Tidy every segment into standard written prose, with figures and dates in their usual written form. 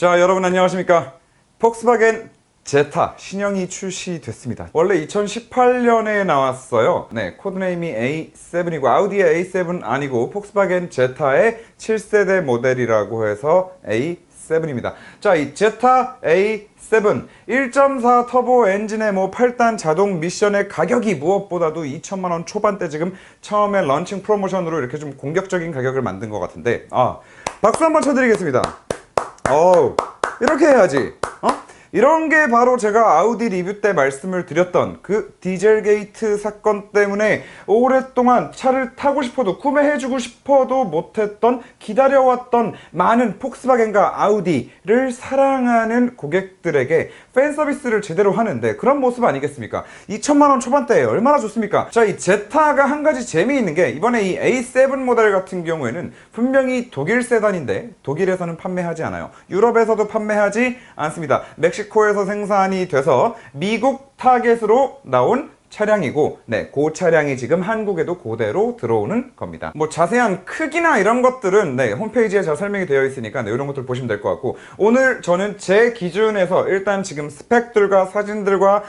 자, 여러분 안녕하십니까? 폭스바겐 제타 신형이 출시됐습니다. 원래 2018년에 나왔어요. 네, 코드네임이 A7이고 아우디의 A7 아니고 폭스바겐 제타의 7세대 모델이라고 해서 A7입니다. 자, 이 제타 A7 1.4 터보 엔진의 8단 자동 미션의 가격이 무엇보다도 2천만 원 초반대 지금 처음에 런칭 프로모션으로 이렇게 좀 공격적인 가격을 만든 것 같은데 박수 한번 쳐드리겠습니다. 이렇게 해야지. 이런 게 바로 제가 아우디 리뷰 때 말씀을 드렸던 그 디젤게이트 사건 때문에 오랫동안 차를 타고 싶어도 구매해주고 싶어도 못했던 기다려왔던 많은 폭스바겐과 아우디를 사랑하는 고객들에게 팬 서비스를 제대로 하는데 그런 모습 아니겠습니까? 2천만 원 초반대에 얼마나 좋습니까? 자, 이 제타가 한 가지 재미있는 게 이번에 이 A7 모델 같은 경우에는 분명히 독일 세단인데 독일에서는 판매하지 않아요. 유럽에서도 판매하지 않습니다. 멕시코에서 생산이 돼서 미국 타겟으로 나온 차량이고, 그 차량이 지금 한국에도 그대로 들어오는 겁니다. 자세한 크기나 이런 것들은 홈페이지에 잘 설명이 되어 있으니까 이런 것들 보시면 될 것 같고, 오늘 저는 제 기준에서 일단 지금 스펙들과 사진들과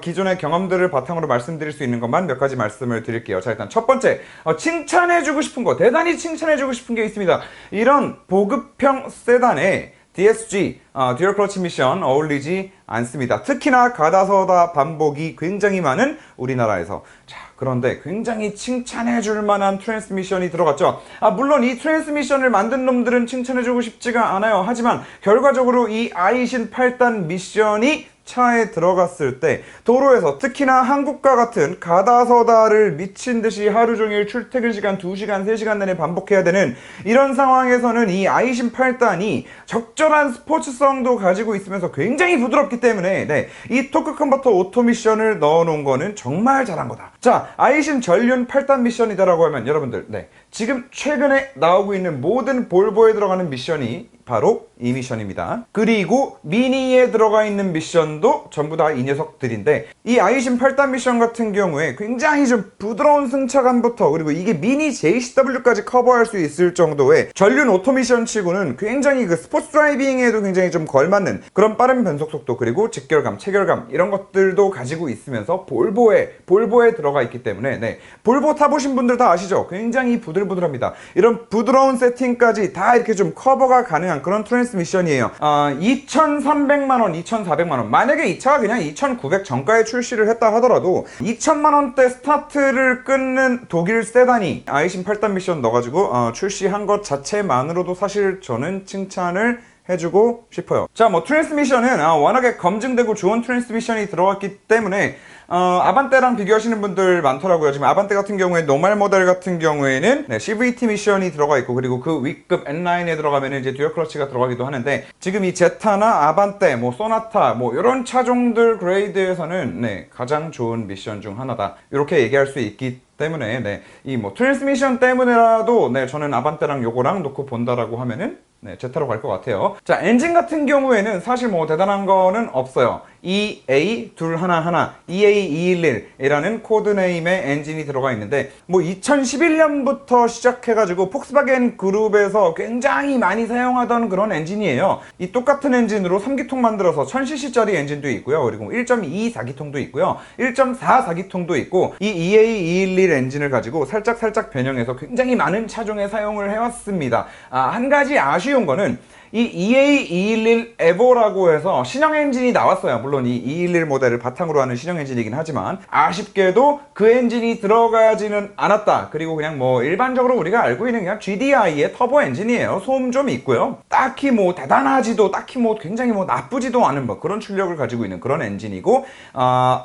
기존의 경험들을 바탕으로 말씀드릴 수 있는 것만 몇 가지 말씀을 드릴게요. 자, 일단 첫 번째, 칭찬해주고 싶은 거, 대단히 칭찬해주고 싶은 게 있습니다. 이런 보급형 세단에 DSG, 듀얼 클러치 미션 어울리지 않습니다. 특히나 가다서다 반복이 굉장히 많은 우리나라에서. 자, 그런데 굉장히 칭찬해줄 만한 트랜스미션이 들어갔죠. 물론 이 트랜스미션을 만든 놈들은 칭찬해주고 싶지가 않아요. 하지만 결과적으로 이 아이신 8단 미션이 차에 들어갔을 때 도로에서 특히나 한국과 같은 가다서다를 미친듯이 하루종일 출퇴근 시간 2시간, 3시간 내내 반복해야 되는 이런 상황에서는 이 아이신 8단이 적절한 스포츠성도 가지고 있으면서 굉장히 부드럽기 때문에 이 토크 컨버터 오토 미션을 넣어놓은 거는 정말 잘한 거다. 자, 아이신 전륜 8단 미션이다라고 하면 여러분들 지금 최근에 나오고 있는 모든 볼보에 들어가는 미션이 바로 이 미션입니다. 그리고 미니에 들어가 있는 미션도 전부 다 이 녀석들인데, 이 아이신 8단 미션 같은 경우에 굉장히 좀 부드러운 승차감부터 그리고 이게 미니 JCW까지 커버할 수 있을 정도의 전륜 오토 미션 치고는 굉장히 그 스포츠 드라이빙에도 굉장히 좀 걸맞는 그런 빠른 변속 속도 그리고 직결감, 체결감 이런 것들도 가지고 있으면서 볼보에 들어가 있기 때문에 볼보 타보신 분들 다 아시죠? 굉장히 부들부들합니다. 이런 부드러운 세팅까지 다 이렇게 좀 커버가 가능한 그런 트랜스미션이에요. 2,300만원, 2,400만원. 만약에 이 차가 그냥 2,900 정가에 출시를 했다 하더라도 2,000만원대 스타트를 끊는 독일 세단이 아이신 8단 미션 넣어가지고 출시한 것 자체만으로도 사실 저는 칭찬을 해주고 싶어요. 자, 트랜스미션은 워낙에 검증되고 좋은 트랜스미션이 들어갔기 때문에 아반떼랑 비교하시는 분들 많더라고요. 지금 아반떼 같은 경우에 노멀 모델 같은 경우에는 CVT 미션이 들어가 있고, 그리고 그 윗급 N9에 들어가면 이제 듀얼 클러치가 들어가기도 하는데, 지금 이 제타나 아반떼, 소나타 이런 차종들 그레이드에서는 가장 좋은 미션 중 하나다, 이렇게 얘기할 수 있기 때문에 이 트랜스미션 때문에라도 저는 아반떼랑 요거랑 놓고 본다라고 하면은 제타로 갈 것 같아요. 자, 엔진 같은 경우에는 사실 대단한 거는 없어요. EA211, EA211이라는 코드네임의 엔진이 들어가 있는데 2011년부터 시작해가지고 폭스바겐 그룹에서 굉장히 많이 사용하던 그런 엔진이에요. 이 똑같은 엔진으로 3기통 만들어서 1000cc짜리 엔진도 있고요. 그리고 1.2 4기통도 있고요. 1.4 4기통도 있고, 이 EA211 엔진을 가지고 살짝 변형해서 굉장히 많은 차종에 사용을 해왔습니다. 한 가지 아쉬운 거는 이 EA211 에보라고 해서 신형 엔진이 나왔어요. 물론 이 211 모델을 바탕으로 하는 신형 엔진이긴 하지만 아쉽게도 그 엔진이 들어가지는 않았다. 그리고 그냥 일반적으로 우리가 알고 있는 그냥 GDI의 터보 엔진이에요. 소음 좀 있고요. 딱히 대단하지도 딱히 굉장히 나쁘지도 않은 그런 출력을 가지고 있는 그런 엔진이고,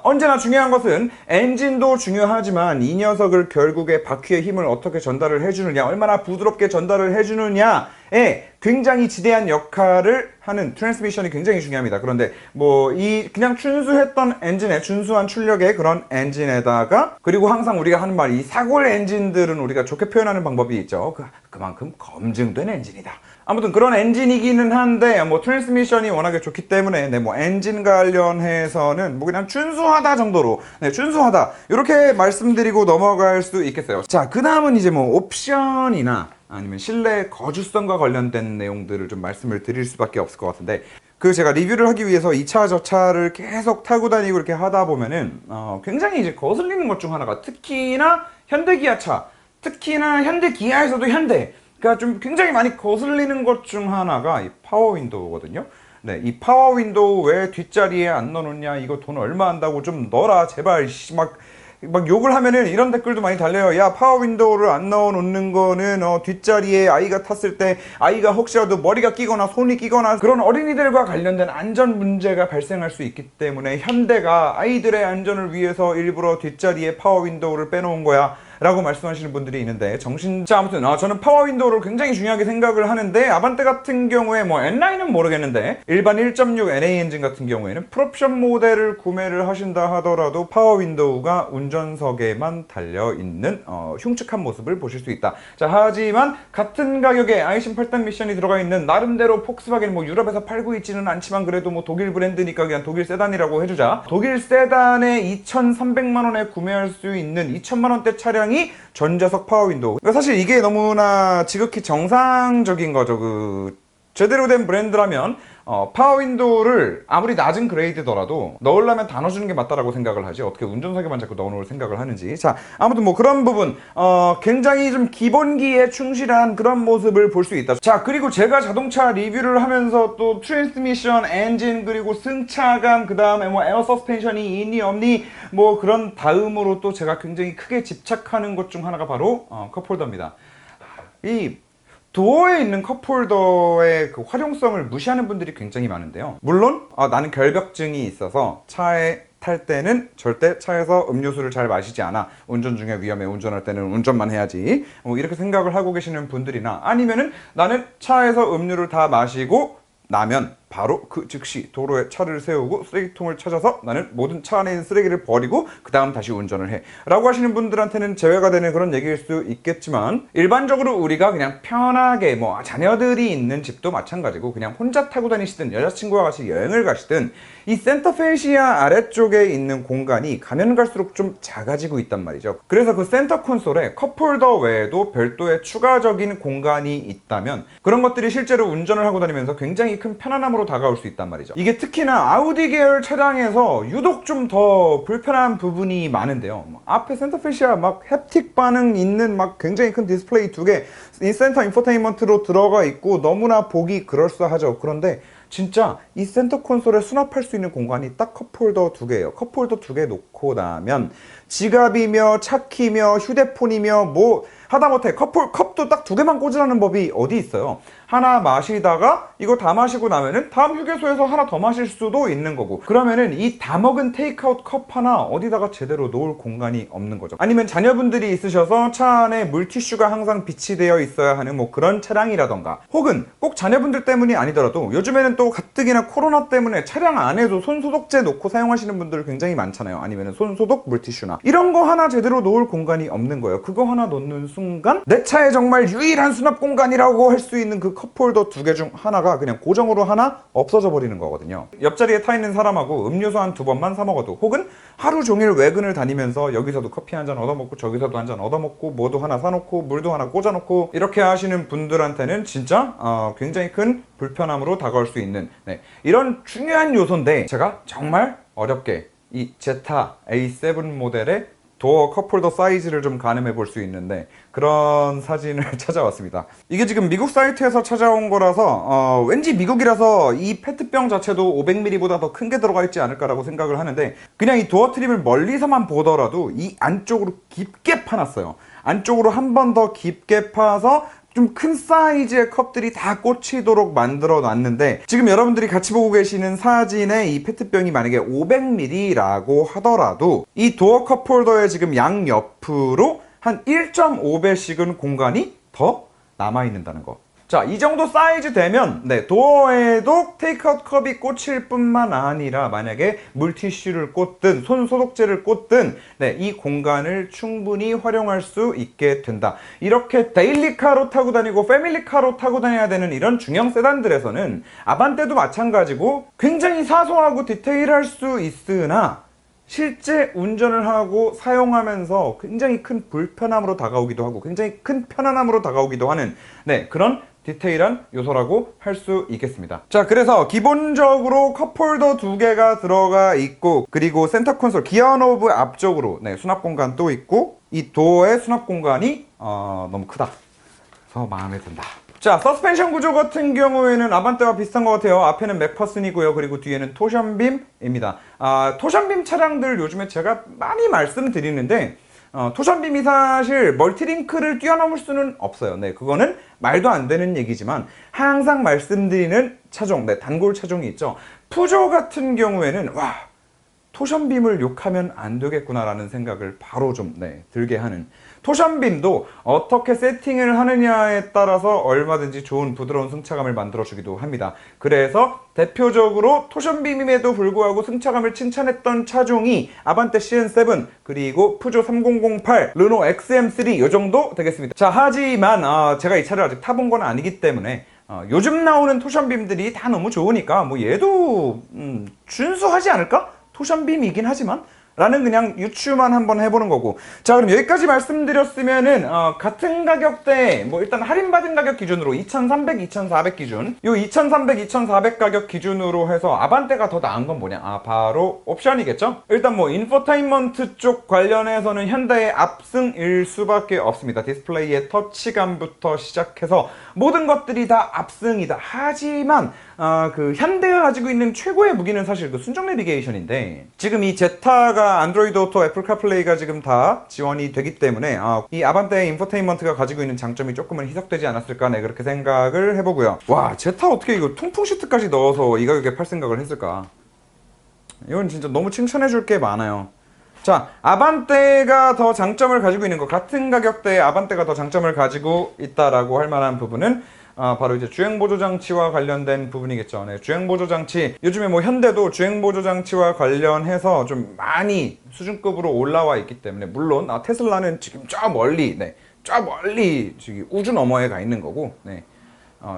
언제나 중요한 것은 엔진도 중요하지만 이 녀석을 결국에 바퀴의 힘을 어떻게 전달을 해주느냐, 얼마나 부드럽게 전달을 해주느냐에 굉장히 지대한 역할을 하는 트랜스미션이 굉장히 중요합니다. 그런데 이 그냥 준수했던 엔진에, 준수한 출력의 그런 엔진에다가, 그리고 항상 우리가 하는 말, 이 사골 엔진들은 우리가 좋게 표현하는 방법이 있죠. 그만큼 검증된 엔진이다 아무튼 그런 엔진이기는 한데 뭐 트랜스미션이 워낙에 좋기 때문에 네, 뭐 엔진 관련해서는 뭐 그냥 준수하다 정도로 네, 준수하다 이렇게 말씀드리고 넘어갈 수 있겠어요. 자, 그 다음은 이제 뭐 옵션이나 아니면 실내 거주성과 관련된 내용들을 좀 말씀을 드릴 수밖에 없을 것 같은데, 그 제가 리뷰를 하기 위해서 이 차 저 차를 계속 타고 다니고 이렇게 하다 보면은 굉장히 이제 거슬리는 것 중 하나가, 특히나 현대기아차, 특히나 현대기아에서도 그러니까 좀 굉장히 많이 거슬리는 것 중 하나가 이 파워 윈도우거든요. 네, 이 파워 윈도우 왜 뒷자리에 안 넣어놓냐, 이거 돈 얼마 한다고 좀 넣어라 제발, 막 욕을 하면은 이런 댓글도 많이 달려요. 야, 파워 윈도우를 안 넣어 놓는 거는 뒷자리에 아이가 탔을 때 아이가 혹시라도 머리가 끼거나 손이 끼거나 그런 어린이들과 관련된 안전 문제가 발생할 수 있기 때문에 현대가 아이들의 안전을 위해서 일부러 뒷자리에 파워 윈도우를 빼놓은 거야 라고 말씀하시는 분들이 있는데, 자, 아무튼 저는 파워 윈도우를 굉장히 중요하게 생각을 하는데, 아반떼 같은 경우에 뭐 N9은 모르겠는데 일반 1.6 NA 엔진 같은 경우에는 풀옵션 모델을 구매를 하신다 하더라도 파워 윈도우가 운전석에만 달려있는 흉측한 모습을 보실 수 있다. 자, 하지만 같은 가격에 아이신 8단 미션이 들어가 있는 나름대로 폭스바겐 뭐 유럽에서 팔고 있지는 않지만 그래도 뭐 독일 브랜드니까 그냥 독일 세단이라고 해주자. 독일 세단에 2,300만 원에 구매할 수 있는 2천만 원대 차량이 전자석 파워 윈도우. 그러니까 사실 이게 너무나 지극히 정상적인 거죠. 제대로 된 브랜드라면 파워 윈도우를 아무리 낮은 그레이드더라도 넣으려면 다 넣어주는 게 맞다라고 생각을 하지, 어떻게 운전석에만 자꾸 넣어놓을 생각을 하는지. 자, 아무튼 뭐 그런 부분 굉장히 좀 기본기에 충실한 그런 모습을 볼 수 있다. 자, 그리고 제가 자동차 리뷰를 하면서 또 트랜스미션, 엔진, 그리고 승차감, 그 다음에 뭐 에어 서스펜션이 있니 없니 뭐 그런 다음으로 또 제가 굉장히 크게 집착하는 것 중 하나가 바로 컵홀더입니다. 이 도어에 있는 컵홀더의 그 활용성을 무시하는 분들이 굉장히 많은데요. 물론 나는 결벽증이 있어서 차에 탈 때는 절대 차에서 음료수를 잘 마시지 않아, 운전 중에 위험해, 운전할 때는 운전만 해야지, 이렇게 생각을 하고 계시는 분들이나, 아니면은 나는 차에서 음료를 다 마시고 나면 바로 그 즉시 도로에 차를 세우고 쓰레기통을 찾아서 나는 모든 차 안에 있는 쓰레기를 버리고 그 다음 다시 운전을 해 라고 하시는 분들한테는 제외가 되는 그런 얘기일 수 있겠지만, 일반적으로 우리가 그냥 편하게 뭐 자녀들이 있는 집도 마찬가지고 그냥 혼자 타고 다니시든 여자친구와 같이 여행을 가시든 이 센터페시아 아래쪽에 있는 공간이 가면 갈수록 좀 작아지고 있단 말이죠. 그래서 그 센터 콘솔에 컵홀더 외에도 별도의 추가적인 공간이 있다면 그런 것들이 실제로 운전을 하고 다니면서 굉장히 큰 편안함으로 다가올 수 있단 말이죠. 이게 특히나 아우디 계열 차량에서 유독 좀 더 불편한 부분이 많은데요. 앞에 센터페시아 막 햅틱 반응 있는 막 굉장히 큰 디스플레이 2개, 이 센터 인포테인먼트로 들어가 있고 너무나 보기 그럴싸하죠. 그런데 진짜 이 센터 콘솔에 수납할 수 있는 공간이 딱 컵홀더 2개예요. 컵홀더 2개 놓고 나면 지갑이며 차키며 휴대폰이며 뭐 하다못해 컵도 딱 2개만 꽂으라는 법이 어디 있어요. 하나 마시다가 이거 다 마시고 나면은 다음 휴게소에서 하나 더 마실 수도 있는 거고, 그러면은 이 다 먹은 테이크아웃 컵 하나 어디다가 제대로 놓을 공간이 없는 거죠. 아니면 자녀분들이 있으셔서 차 안에 물티슈가 항상 비치되어 있어야 하는 뭐 그런 차량이라던가, 혹은 꼭 자녀분들 때문이 아니더라도 요즘에는 또 가뜩이나 코로나 때문에 차량 안에도 손소독제 놓고 사용하시는 분들 굉장히 많잖아요. 아니면 손소독 물티슈나 이런 거 하나 제대로 놓을 공간이 없는 거예요. 그거 하나 놓는 순간 내 차에 정말 유일한 수납 공간이라고 할 수 있는 그 컵홀더 2개 중 하나가 그냥 고정으로 하나 없어져 버리는 거거든요. 옆자리에 타 있는 사람하고 음료수 한 2번만 사 먹어도, 혹은 하루 종일 외근을 다니면서 여기서도 커피 한 잔 얻어먹고 저기서도 한 잔 얻어먹고 뭐도 하나 사놓고 물도 하나 꽂아놓고 이렇게 하시는 분들한테는 진짜 굉장히 큰 불편함으로 다가올 수 있는 이런 중요한 요소인데, 제가 정말 어렵게 이 제타 A7 모델의 도어 컵홀더 사이즈를 좀 가늠해 볼 수 있는데 그런 사진을 찾아왔습니다. 이게 지금 미국 사이트에서 찾아온 거라서 왠지 미국이라서 이 페트병 자체도 500ml보다 더 큰 게 들어가 있지 않을까라고 생각을 하는데, 그냥 이 도어 트림을 멀리서만 보더라도 이 안쪽으로 깊게 파놨어요. 안쪽으로 한 번 더 깊게 파서 좀 큰 사이즈의 컵들이 다 꽂히도록 만들어 놨는데, 지금 여러분들이 같이 보고 계시는 사진에 이 페트병이 만약에 500ml라고 하더라도 이 도어 컵홀더의 지금 양옆으로 한 1.5배씩은 공간이 더 남아있는다는 거. 자, 이 정도 사이즈 되면 네, 도어에도 테이크아웃 컵이 꽂힐 뿐만 아니라 만약에 물티슈를 꽂든 손 소독제를 꽂든 네, 이 공간을 충분히 활용할 수 있게 된다. 이렇게 데일리카로 타고 다니고 패밀리카로 타고 다녀야 되는 이런 중형 세단들에서는 아반떼도 마찬가지고 굉장히 사소하고 디테일할 수 있으나 실제 운전을 하고 사용하면서 굉장히 큰 불편함으로 다가오기도 하고 굉장히 큰 편안함으로 다가오기도 하는 네, 그런 디테일한 요소라고 할 수 있겠습니다. 자, 그래서 기본적으로 컵홀더 2개가 들어가 있고 그리고 센터 콘솔 기어 노브 앞쪽으로 네, 수납 공간 또 있고 이 도어의 수납 공간이 너무 크다. 그래서 마음에 든다. 자, 서스펜션 구조 같은 경우에는 아반떼와 비슷한 것 같아요. 앞에는 맥퍼슨이고요. 그리고 뒤에는 토션빔입니다. 토션빔 차량들 요즘에 제가 많이 말씀드리는데 토션빔이 사실 멀티링크를 뛰어넘을 수는 없어요. 네, 그거는 말도 안 되는 얘기지만 항상 말씀드리는 차종, 네, 단골 차종이 있죠. 푸조 같은 경우에는 와, 토션빔을 욕하면 안 되겠구나라는 생각을 바로 좀 들게 하는, 토션빔도 어떻게 세팅을 하느냐에 따라서 얼마든지 좋은 부드러운 승차감을 만들어주기도 합니다. 그래서 대표적으로 토션빔임에도 불구하고 승차감을 칭찬했던 차종이 아반떼 CN7 그리고 푸조 3008, 르노 XM3 요 정도 되겠습니다. 자, 하지만 제가 이 차를 아직 타본 건 아니기 때문에 요즘 나오는 토션빔들이 다 너무 좋으니까 뭐 얘도 준수하지 않을까? 토션빔이긴 하지만 라는 그냥 유추만 한번 해보는 거고. 자, 그럼 여기까지 말씀드렸으면은 같은 가격대에 뭐 일단 할인받은 가격 기준으로 2300, 2400 기준, 요 2300, 2400 가격 기준으로 해서 아반떼가 더 나은 건 뭐냐? 바로 옵션이겠죠? 일단 뭐 인포테인먼트 쪽 관련해서는 현대의 압승일 수밖에 없습니다. 디스플레이의 터치감부터 시작해서 모든 것들이 다 압승이다. 하지만 그 현대가 가지고 있는 최고의 무기는 사실 그 순정 내비게이션인데, 지금 이 제타가 안드로이드 오토, 애플 카플레이가 지금 다 지원이 되기 때문에 이 아반떼 인포테인먼트가 가지고 있는 장점이 조금은 희석되지 않았을까, 네, 그렇게 생각을 해보고요. 와, 제타 어떻게 이거 통풍 시트까지 넣어서 이 가격에 팔 생각을 했을까? 이건 진짜 너무 칭찬해줄 게 많아요. 자, 아반떼가 더 장점을 가지고 있는 것, 같은 가격대에 아반떼가 더 장점을 가지고 있다라고 할 만한 부분은 바로 이제 주행보조장치와 관련된 부분이겠죠. 네, 주행보조장치, 요즘에 뭐 현대도 주행보조장치와 관련해서 좀 많이 수준급으로 올라와 있기 때문에, 물론 테슬라는 지금 저 멀리 저기 우주 너머에 가 있는 거고, 네,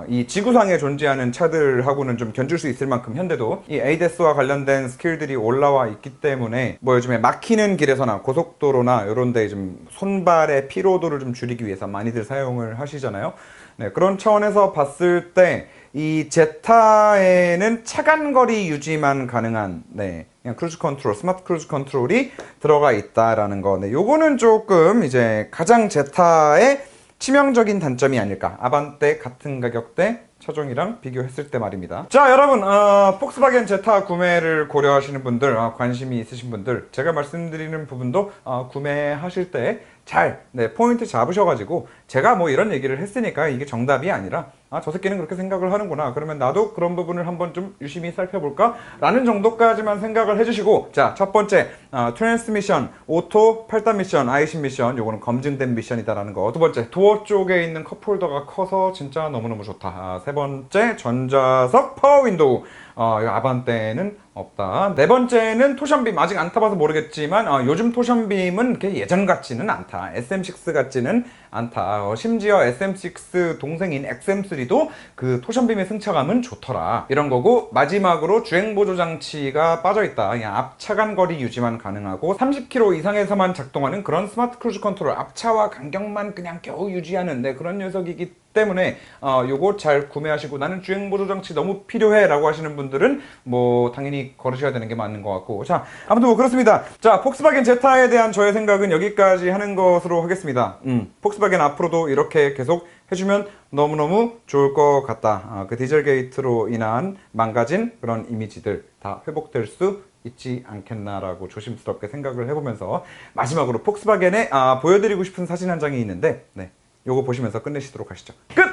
이 지구상에 존재하는 차들하고는 좀 견줄 수 있을 만큼 현대도 이 ADAS와 관련된 스킬들이 올라와 있기 때문에 뭐 요즘에 막히는 길에서나 고속도로나 이런 데 좀 손발의 피로도를 좀 줄이기 위해서 많이들 사용을 하시잖아요. 네, 그런 차원에서 봤을 때 이 제타에는 차간거리 유지만 가능한 그냥 크루즈 컨트롤, 스마트 크루즈 컨트롤이 들어가 있다라는 거. 네, 요거는 조금 이제 가장 제타의 치명적인 단점이 아닐까. 아반떼 같은 가격대 차종이랑 비교했을 때 말입니다. 자, 여러분, 폭스바겐 제타 구매를 고려하시는 분들, 관심이 있으신 분들, 제가 말씀드리는 부분도 구매하실 때 잘 포인트 잡으셔가지고, 제가 뭐 이런 얘기를 했으니까 이게 정답이 아니라 저 새끼는 그렇게 생각을 하는구나, 그러면 나도 그런 부분을 한번 좀 유심히 살펴볼까? 라는 정도까지만 생각을 해주시고, 자, 첫 번째 트랜스미션, 오토 8단 미션, 아이신 미션, 요거는 검증된 미션이다라는 거. 두 번째, 도어 쪽에 있는 컵홀더가 커서 진짜 너무너무 좋다. 세 번째, 전자석 파워 윈도우, 아반떼는 없다. 네 번째는 토션빔, 아직 안 타봐서 모르겠지만 요즘 토션빔은 예전 같지는 않다. SM6 같지는 않다. 심지어 SM6 동생인 XM3도 그 토션빔의 승차감은 좋더라, 이런 거고. 마지막으로 주행보조장치가 빠져있다. 그냥 앞차간 거리 유지만 가능하고 30km 이상에서만 작동하는 그런 스마트 크루즈 컨트롤, 앞차와 간격만 그냥 겨우 유지하는 그런 녀석이기 때문에 요거 잘 구매하시고, 나는 주행보조장치 너무 필요해 라고 하시는 분들은 뭐 당연히 걸으셔야 되는 게 맞는 것 같고. 자, 아무튼 뭐 그렇습니다. 자, 폭스바겐 제타에 대한 저의 생각은 여기까지 하는 것으로 하겠습니다. 폭스바겐 앞으로도 이렇게 계속 해주면 너무너무 좋을 것 같다. 그 디젤 게이트로 인한 망가진 그런 이미지들 다 회복될 수 있지 않겠나라고 조심스럽게 생각을 해보면서, 마지막으로 폭스바겐에 보여드리고 싶은 사진 한 장이 있는데, 요거 보시면서 끝내시도록 하시죠. 끝!